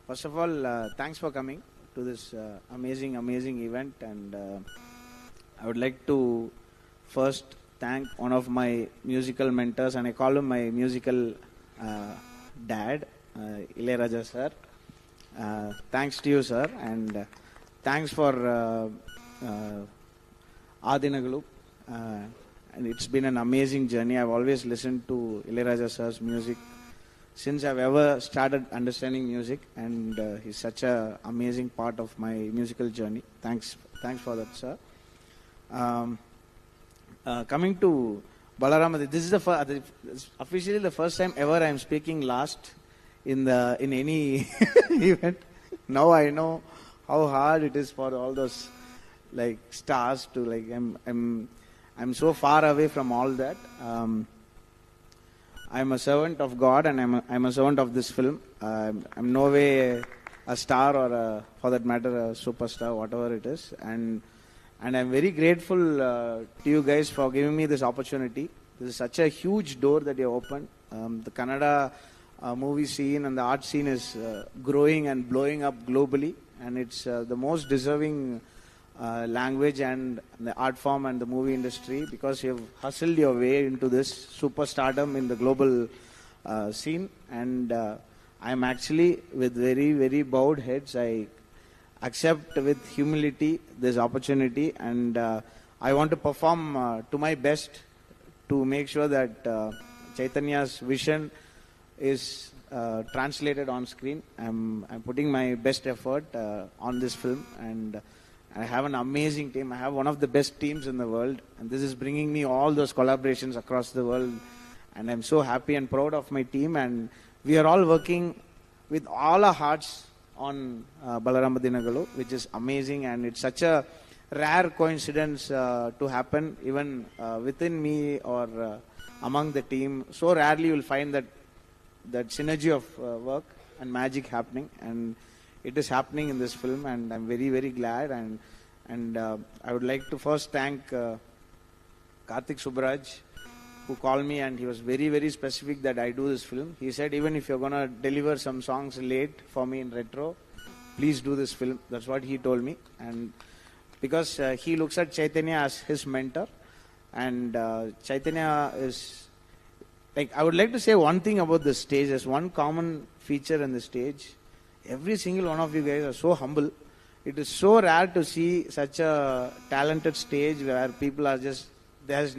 First of all, thanks for coming to this amazing event, and I would like to first thank one of my musical mentors, and I call him my musical dad, Ilayaraja sir. Thanks to you, sir, and thanks for Dinagalu. And it's been an amazing journey. I've always listened to Ilayaraja sir's music since I've ever started understanding music, and he's such an amazing part of my musical journey. Thanks for that, sir. Coming to Balaramana, this is officially the first time ever I'm speaking last in any event. Now I know how hard it is for all those like stars to like. I'm so far away from all that. I'm a servant of God, and I'm a servant of this film. I'm no way a star or for that matter a superstar, whatever it is. And I'm very grateful to you guys for giving me this opportunity. This is such a huge door that you opened. The Kannada movie scene and the art scene is growing and blowing up globally, and it's the most deserving language and the art form and the movie industry, because you've hustled your way into this superstardom in the global scene. And I'm actually, with very, very bowed heads, I accept with humility this opportunity, and I want to perform to my best to make sure that Chaitanya's vision is translated on screen. I'm putting my best effort on this film, and I have an amazing team. I have one of the best teams in the world, and this is bringing me all those collaborations across the world, and I'm so happy and proud of my team. And we are all working with all our hearts on Balaramana Dinagalu, which is amazing, and it's such a rare coincidence to happen even within me or among the team. So rarely you will find that synergy of work and magic happening, and it is happening in this film, and I'm very, very glad. And I would like to first thank Suraj, who called me, and he was very, very specific that I do this film. He said, even if you're going to deliver some songs late for me in retro, please do this film. That's what he told me. And because he looks at Chaitanya as his mentor, and Chaitanya is, like, I would like to say one thing about the stage. There's one common feature in the stage. Every single one of you guys are so humble. It is so rare to see such a talented stage where people are just, there's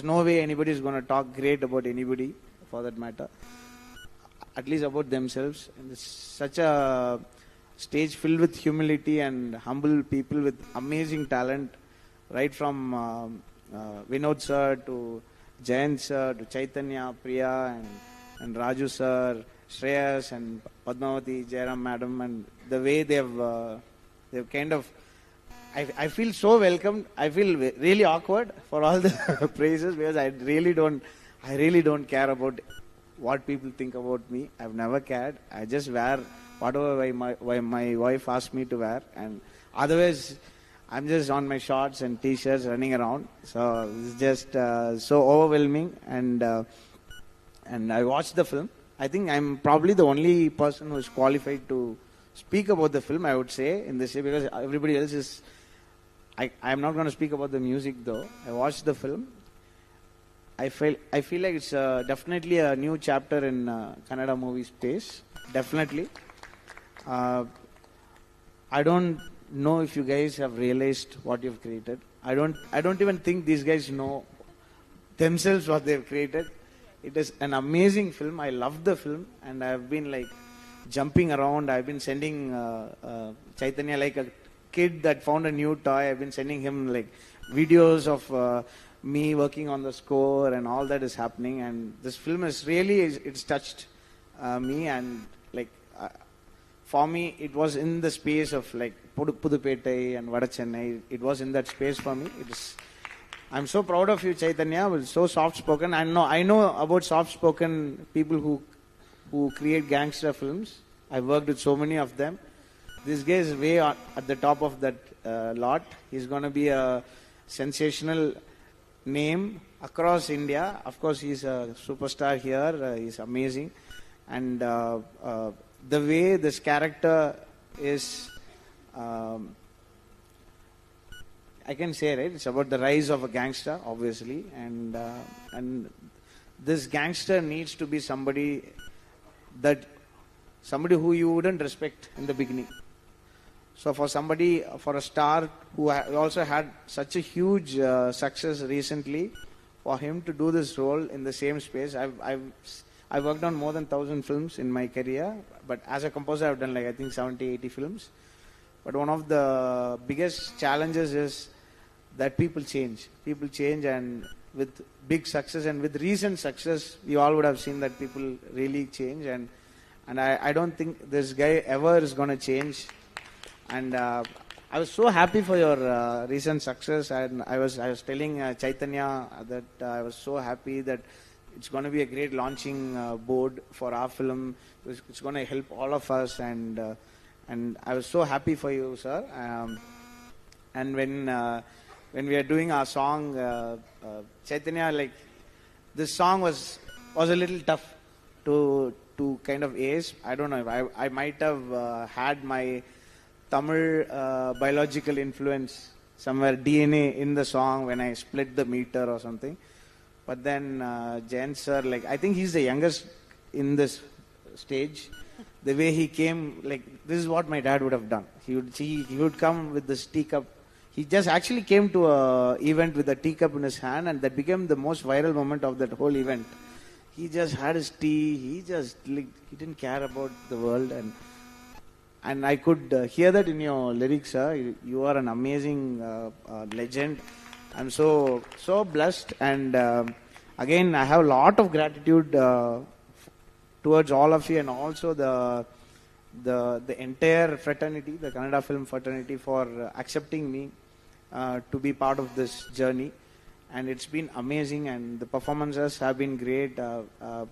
no way anybody is going to talk great about anybody, for that matter, at least about themselves. And it's such a stage filled with humility and humble people with amazing talent, right from Vinod sir to Jayant sir to Chaitanya, Priya and Raju sir, Shreyas and Padmavati, Jairam madam, and the way they've kind of, I feel so welcomed. I feel really awkward for all the praises, because I really don't care about what people think about me. I've never cared. I just wear whatever my wife asked me to wear, and otherwise I'm just on my shorts and t-shirts running around. So it's just so overwhelming, and I watched the film. I think I'm probably the only person who is qualified to speak about the film, I would say, in this way, because everybody else is. I'm not going to speak about the music though. I watched the film. I feel like it's definitely a new chapter in Kannada movie space. Definitely. I don't know if you guys have realized what you've created. I don't even think these guys know themselves what they've created. It is an amazing film. I love the film, and I've been like jumping around. I've been sending Chaitanya like a kid that found a new toy. I've been sending him like videos of me working on the score, and all that is happening. And this film is really, it's touched me, and like for me, it was in the space of like Pudupettai and Vadachennai. It was in that space for me. I'm so proud of you, Chaitanya. It was so soft-spoken. I know about soft-spoken people who create gangster films. I've worked with so many of them. This guy is way at the top of that lot. He's going to be a sensational name across India. Of course, he's a superstar here. He's amazing. And the way this character is, I can say, right? It's about the rise of a gangster, obviously, and this gangster needs to be somebody who you wouldn't respect in the beginning. So for a star who also had such a huge success recently, for him to do this role in the same space, I've worked on more than 1,000 films in my career, but as a composer I've done like I think 70, 80 films. But one of the biggest challenges is that people change. People change, and with big success and with recent success, you all would have seen that people really change, and I don't think this guy ever is going to change. And I was so happy for your recent success, and I was telling Chaitanya that I was so happy that it's going to be a great launching board for our film. It's going to help all of us, and I was so happy for you, sir. And when we are doing our song, Chaitanya, like this song was a little tough to kind of ace. I don't know if I might have had my Tamil biological influence somewhere DNA in the song when I split the meter or something. But then Jain sir, like I think he's the youngest in this stage. The way he came, like this is what my dad would have done. He would come with this teacup. He just actually came to a event with a teacup in his hand, and that became the most viral moment of that whole event. He just had his tea. He didn't care about the world, and I could hear that in your lyrics, sir. You are an amazing legend. I'm so blessed, and again I have a lot of gratitude towards all of you, and also the entire fraternity, the Kannada film fraternity, for accepting me to be part of this journey. And it's been amazing, and the performances have been great. I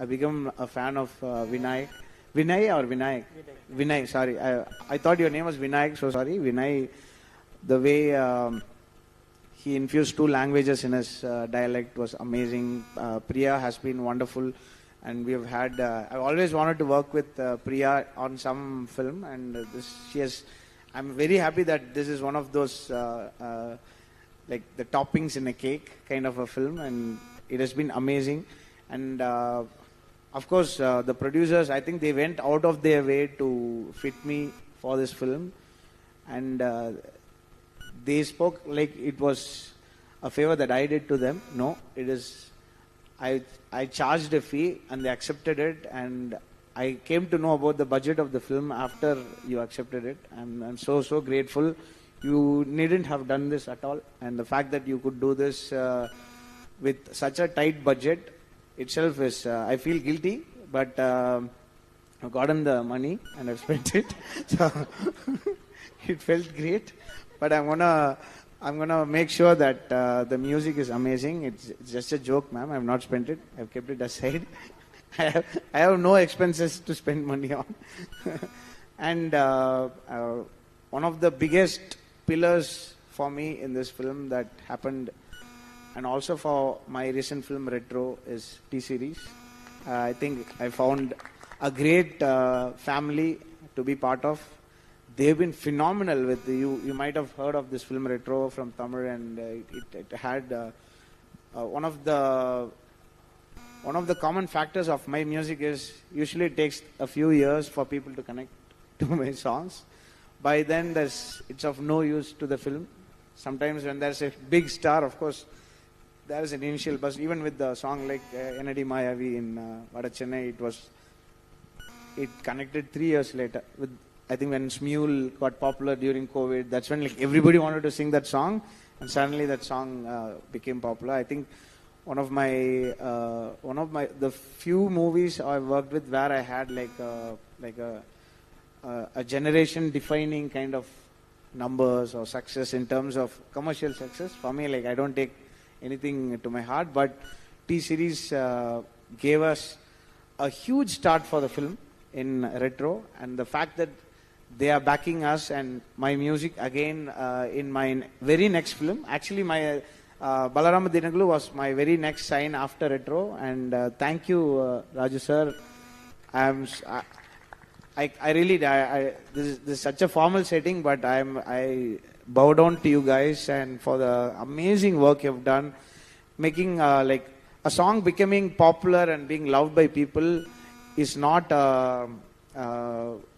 become a fan of Vinay. Vinay or Vinayak? Vinay, sorry. I thought your name was Vinayak, so sorry. Vinay, the way he infused 2 languages in his dialect was amazing. Priya has been wonderful, and we have had. I've always wanted to work with Priya on some film, and I'm very happy that this is one of those like the toppings in a cake kind of a film, and it has been amazing. And of course, the producers, I think they went out of their way to fit me for this film, and they spoke like it was a favor that I did to them. No, it is. I charged a fee, and they accepted it, and I came to know about the budget of the film after you accepted it. I'm so grateful. You needn't have done this at all, and the fact that you could do this with such a tight budget itself is, I feel guilty, but I've gotten the money and I've spent it, so it felt great. But I'm gonna make sure that the music is amazing. It's just a joke, ma'am. I've not spent it. I've kept it aside. I have no expenses to spend money on. And one of the biggest pillars for me in this film that happened, and also for my recent film Retro, is T-Series. I think I found a great family to be part of. They've been phenomenal with you. You might have heard of this film Retro from Tamil, and it had one of the common factors of my music is usually it takes a few years for people to connect to my songs. By then, it's of no use to the film. Sometimes when there's a big star, of course, there is an initial buzz. Even with the song like Enadi Mayavi in Vada Chennai, it connected 3 years later. I think when Smule got popular during COVID, that's when like everybody wanted to sing that song, and suddenly that song became popular. I think one of the few movies I've worked with where I had a generation defining kind of numbers or success in terms of commercial success. For me, like I don't take anything to my heart, but T-Series gave us a huge start for the film in Retro, and the fact that they are backing us and my music again in my very next film. Actually, my Balaramana Dinagalu was my very next sign after Retro, and thank you, Raju sir. I really, this is such a formal setting, but I bow down to you guys and for the amazing work you've done, making like a song becoming popular and being loved by people is not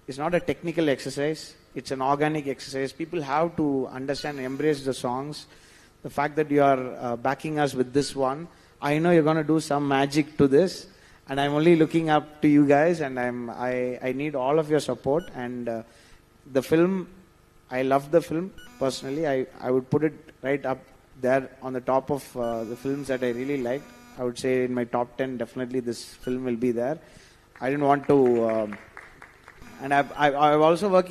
is not a technical exercise. It's an organic exercise. People have to understand and embrace the songs. The fact that you are backing us with this one, I know you're going to do some magic to this. And I'm only looking up to you guys, and I need all of your support. And the film, I love the film personally. I would put it right up there on the top of the films that I really liked. I would say in my top 10, definitely this film will be there. I didn't want to, and I'm also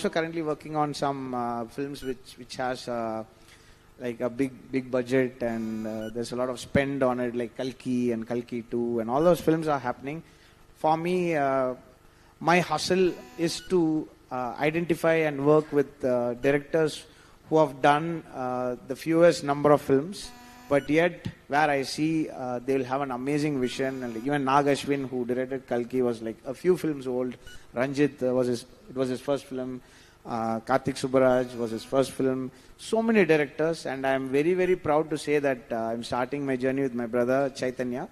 currently working on some films which has like a big budget, and there's a lot of spend on it, like Kalki and Kalki 2, and all those films are happening. For me, my hustle is to identify and work with directors who have done the fewest number of films, but yet where I see they will have an amazing vision. And like even Nag Ashwin, who directed Kalki, was like a few films old. Ranjit was his first film. Karthik Subbaraj was his first film. So many directors, and I am very, very proud to say that I'm starting my journey with my brother Chaitanya.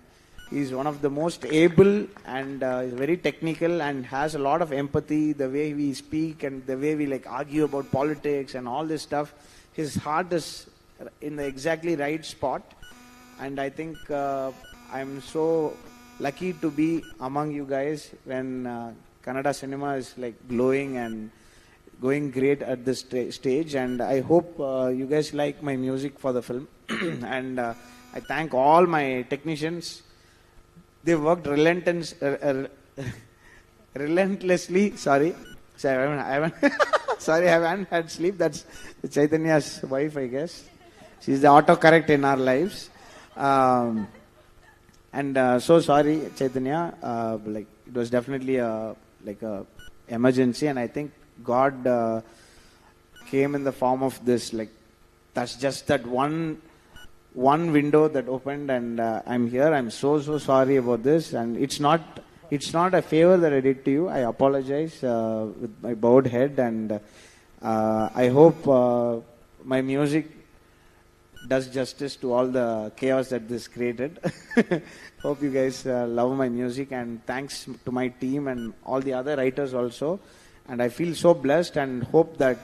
He's one of the most able and is very technical and has a lot of empathy. The way we speak and the way we like argue about politics and all this stuff, his heart is in the exactly right spot. And I think I'm so lucky to be among you guys when Kannada cinema is like glowing and going great at this stage. And I hope you guys like my music for the film. And I thank all my technicians. They worked relentlessly. Sorry, I haven't sorry, I haven't had sleep. That's Chaitanya's wife, I guess. She's the autocorrect in our lives. So sorry, Chaitanya. Like it was definitely a emergency, and I think God came in the form of this. Like that's just that one window that opened, and I'm here. I'm so sorry about this, and it's not a favor that I did to you. I apologize with my bowed head, and I hope my music does justice to all the chaos that this created. Hope you guys love my music, and thanks to my team and all the other writers also. And I feel so blessed and hope that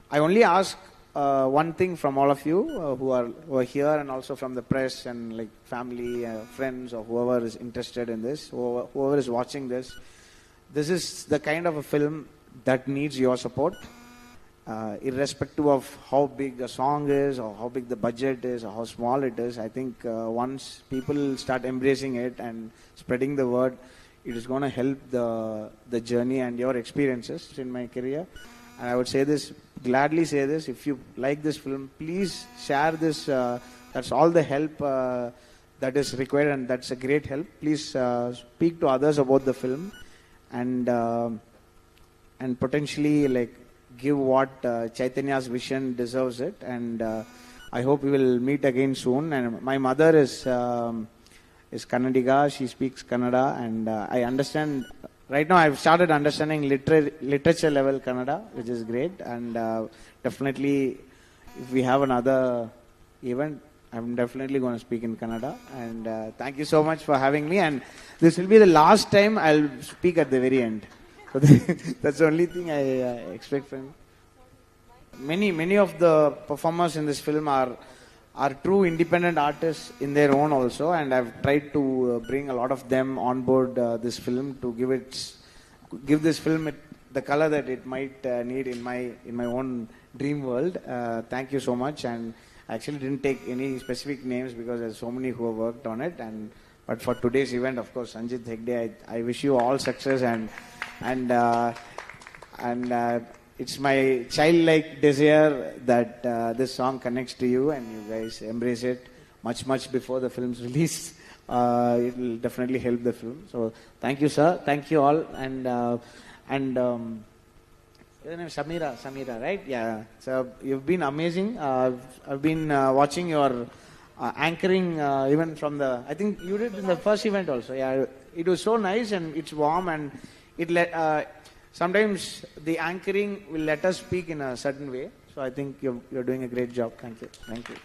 I only ask one thing from all of you who are here, and also from the press and like family, friends, or whoever is interested in this, whoever is watching this. This is the kind of a film that needs your support, irrespective of how big a song is or how big the budget is or how small it is. I think once people start embracing it and spreading the word, it is going to help the journey and your experiences in my career. And I would say this, gladly say this, if you like this film, please share this. That's all the help that is required, and that's a great help. Please speak to others about the film, and potentially like give what Chaitanya's vision deserves it. And I hope we will meet again soon. And my mother is Kannadiga. She speaks Kannada, and I understand. Right now, I've started understanding literature level Kannada, which is great. And definitely, if we have another event, I'm definitely going to speak in Kannada. And thank you so much for having me. And this will be the last time I'll speak at the very end. So that's the only thing I expect from you. Many of the performers in this film are true independent artists in their own also, and I've tried to bring a lot of them on board this film to give this film the color that it might need in my own dream world. Thank you so much, and I actually didn't take any specific names because there's so many who have worked on it. But for today's event, of course, Sanjit Hegde, I wish you all success, and it's my childlike desire that this song connects to you and you guys embrace it much before the film's release. It will definitely help the film. So thank you, sir. Thank you all. And your name is Samira, right? Yeah. So you've been amazing. I've been watching your anchoring even from I think you did in the first event also. Yeah. It was so nice, and it's warm, and sometimes the anchoring will let us speak in a certain way. So I think you're doing a great job. Thank you. Thank you.